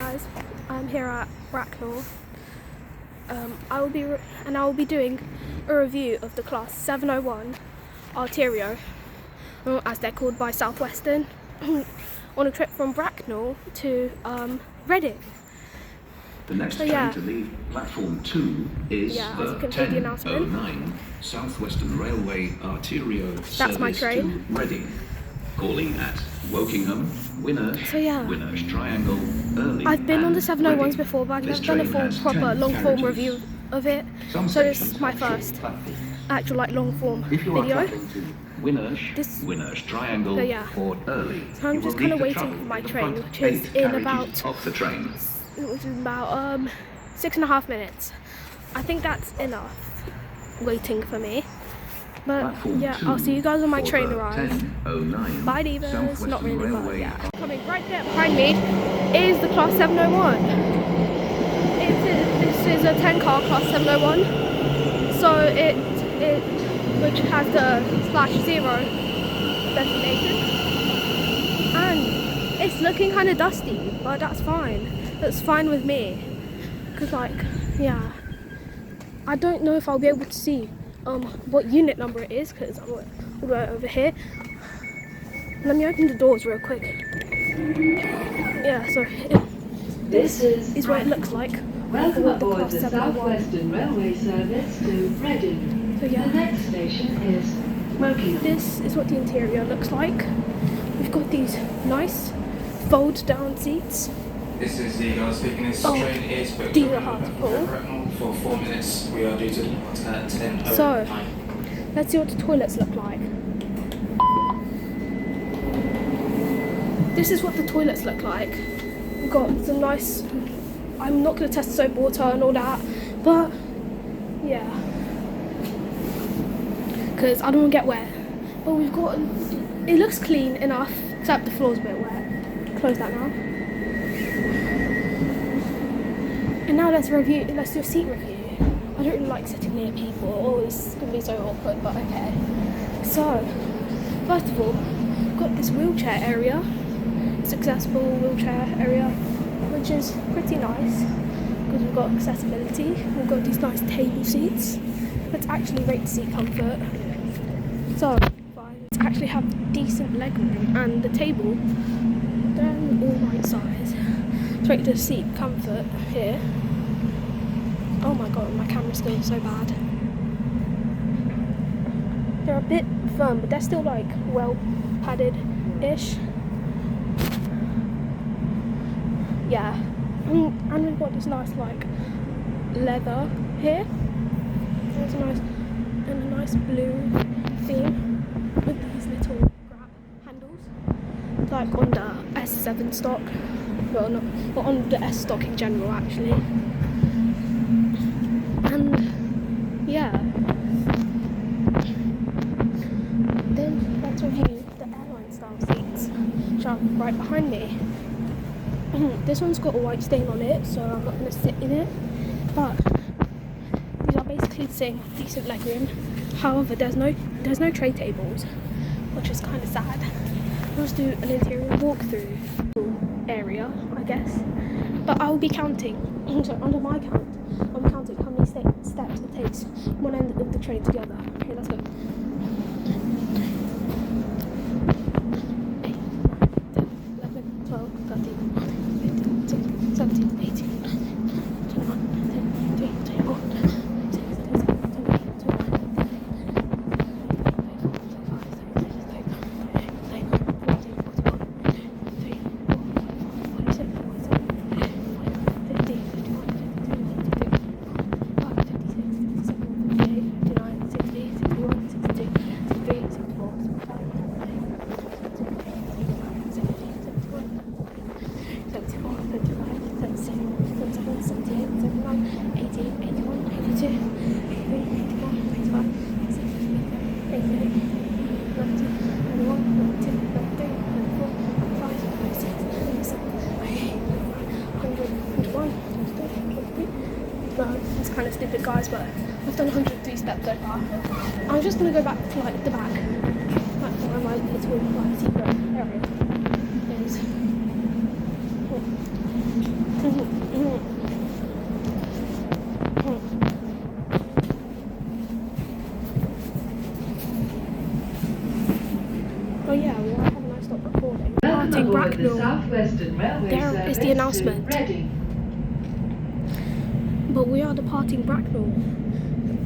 guys, I'm here at Bracknell. I will be doing a review of the class 701 Arterio, as they're called by Southwestern, on a trip from Bracknell to Reading. The next train to leave platform 2 is the 10:09 Southwestern Railway Arterio service to Reading, calling at Wokingham, Winnersh Triangle, Early. I've been on the 701s Reading. before, but I've This never done a train has proper 10 long-form carriages. review of it, Some so this stations is my have short first platforms. actual long-form If you are video. travelling to Winnersh Triangle, So or Early, I'm you just will kind need of to waiting travel for my in the train, front which is 8 in carriages of the train. 6.5 minutes. I think that's enough waiting for me. But Platform yeah, 2 I'll see you guys when my for train the arrives. 10:09 Bye divas, Southwestern not really, but Railway. yeah. Coming right there behind me is the class 701. This is a 10 car class 701. So which has the /0 designation. And it's looking kind of dusty, but that's fine. That's fine with me. Cause yeah, I don't know if I'll be able to see what unit number it is, because I'm all the way over here. Let me open the doors real quick. Yeah, so this is what it looks like. Welcome for aboard the 701. Southwestern Railway service to Reading. So yeah, The next station is Wokingham. this is what the interior looks like. We've got these nice fold down seats. This is the guy speaking. This train is booked these are hard to pull. for 4 minutes. We are due to depart at 10:09. So let's see what the toilets look like. This is what the toilets look like. We've got some nice, I'm not going to test soap water and all that, but yeah, because I don't want to get wet. But we've got, it looks clean enough, except the floor's a bit wet. Close that now. And now let's do a seat review. I don't really like sitting near people. Oh, this is going to be so awkward, but okay. So, first of all, we've got this wheelchair area. Accessible wheelchair area, which is pretty nice because we've got accessibility. We've got these nice table seats. Let's actually rate the seat comfort. So, let's actually have decent legroom, and the table, they're all right size. Let's rate the seat comfort here. Oh my god, my camera's still so bad. They're a bit firm, but they're still like well padded-ish. Yeah, and we've got this nice like leather here. It's a nice blue theme with these little grab handles, like on the S7 stock. Well, not on the S stock in general, actually. And yeah, then let's review the airline style seats, which are right behind me. This one's got a white stain on it, so I'm not going to sit in it, but these are basically the same, decent legroom. However, there's no tray tables, which is kind of sad. Let's do an interior walkthrough area, I guess, but I'll be counting. So under my count, I'll be counting how many steps it takes one end of the train to the other. Okay, let's go. 8, 9, 10, 11, 12, 13. 17, 18, 21, 22, 24, 26, 27, 28, 29, it's kind of stupid, guys, but I've done 103 steps so far. I'm just going to go back to like the back, like where my little like secret area is. departing aboard the Bracknell. Southwestern Railway There service is the announcement. to Reading. But we are departing Bracknell,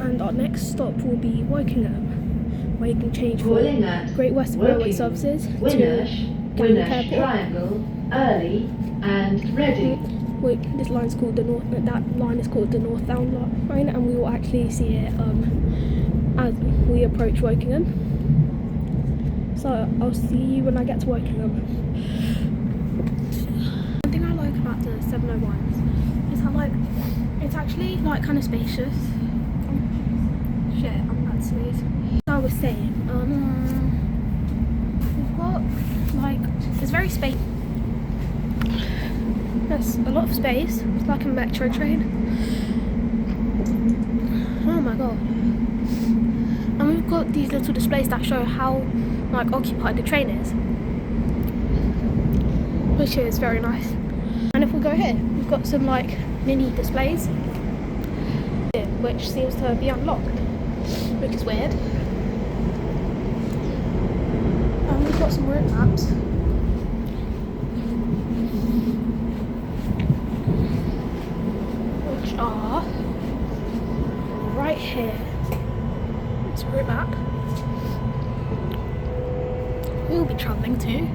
and our next stop will be Wokingham, where you can change for Calling at Great Western Railway services to Winnersh, Gatwick Winnersh Airport. Triangle, Early, and Reading. This line's called the North. That line is called the Northbound line, and we will actually see it as we approach Wokingham. So I'll see you when I get to Wokingham. One thing I like about the 701s is how it's actually kind of spacious. Shit, I'm about to sneeze. As I was saying, we've got it's very spacious. There's a lot of space. It's like a metro train. Oh my god. And we've got these little displays that show how occupied the train is, which is very nice. And if we go here, we've got some mini displays, which seems to be unlocked, which is weird. And we've got some route maps. Which are right here. It's a route map. We'll be travelling to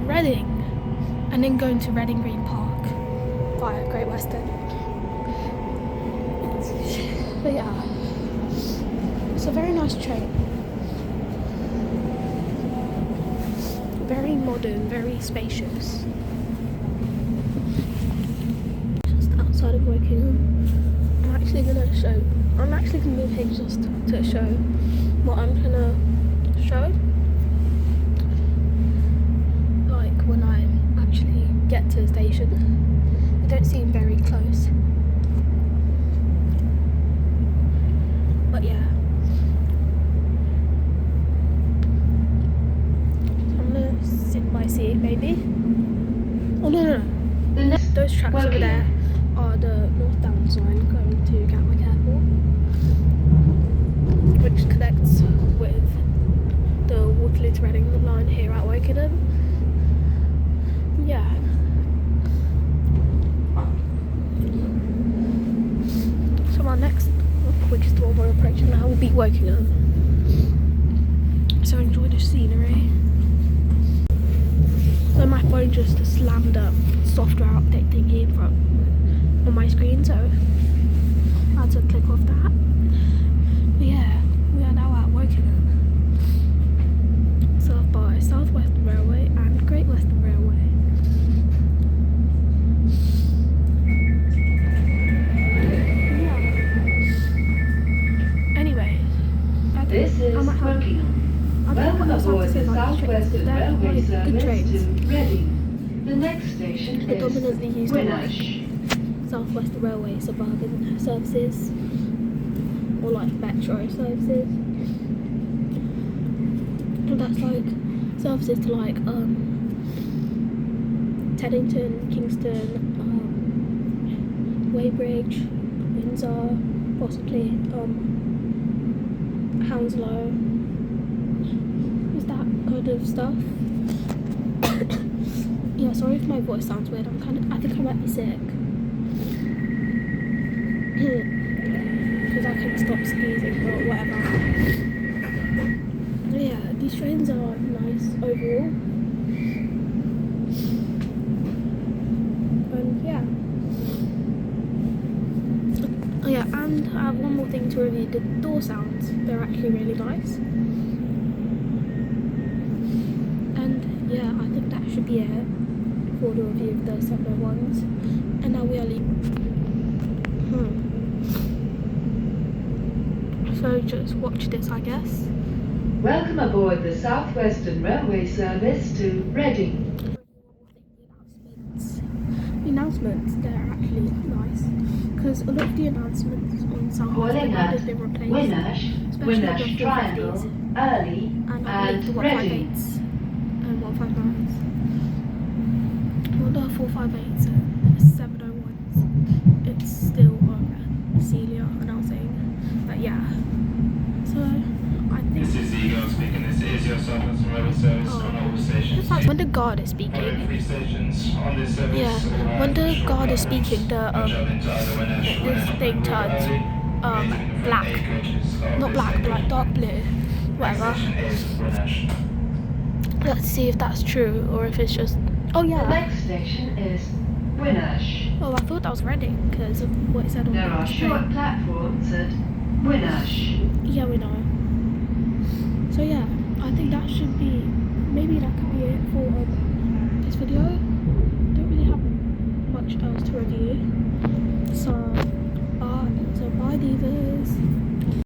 Reading and then going to Reading Green Park via Great Western. But yeah, it's a very nice train. Very modern, very spacious. Just outside of Wokingham. I'm actually going to move here just to show what I'm going to show. When I actually get to the station, it don't seem very close, but yeah, I'm gonna sit by seat maybe. Oh no, those tracks over there are the northbound line going to Gatwick Airport, which connects with the Waterloo to Reading line here at Wokingham. Yeah. So our next, which is the one we're approaching now, will be Wokingham. So enjoy the scenery. So my phone just slammed up software update thingy in front on my screen, so I had to click off that. But yeah, we are now at Wokingham, served by South Western Railway and Great Western Railway. This is Wokingham. Welcome aboard the Southwestern Railway service to Reading. The next station is predominantly used Winnersh. South Western Railway suburban services or metro services. And that's services to Teddington, Kingston, Weybridge, Windsor, possibly Hounslow, is that kind of stuff. Yeah, sorry if my voice sounds weird. I think I might be sick because I couldn't stop sneezing or whatever. Yeah, these trains are nice overall, and yeah. Oh yeah, and I have one more thing to review, the door sounds. They're actually really nice. And yeah, I think that should be it for the review of the 701s. And now we are leaving. So just watch this, I guess. Welcome aboard the Southwestern Railway service to Reading. The announcements, they're actually nice, because a lot of the announcements on South Western have been replaced, Winnersh Triangle, Early, and I and believe the Reading. 158s and 159s. Well, the 458s and 701s, it's still Celia announcing, but yeah. So I think This is Ego speaking. This is your Southwestern Railway service on all stations. just like when the guard is speaking. Yeah, when the guard is speaking, this thing turns black. Not black, but like dark blue. Whatever. Let's see if that's true or if it's just. Oh yeah. The next station is Winnersh. Oh, I thought that was Reading because of what it said on the There are short platforms at Winnersh. Yeah, we know. So yeah, I think that should be. Maybe that could be it for this video. Don't really have much else to review. So bye divas.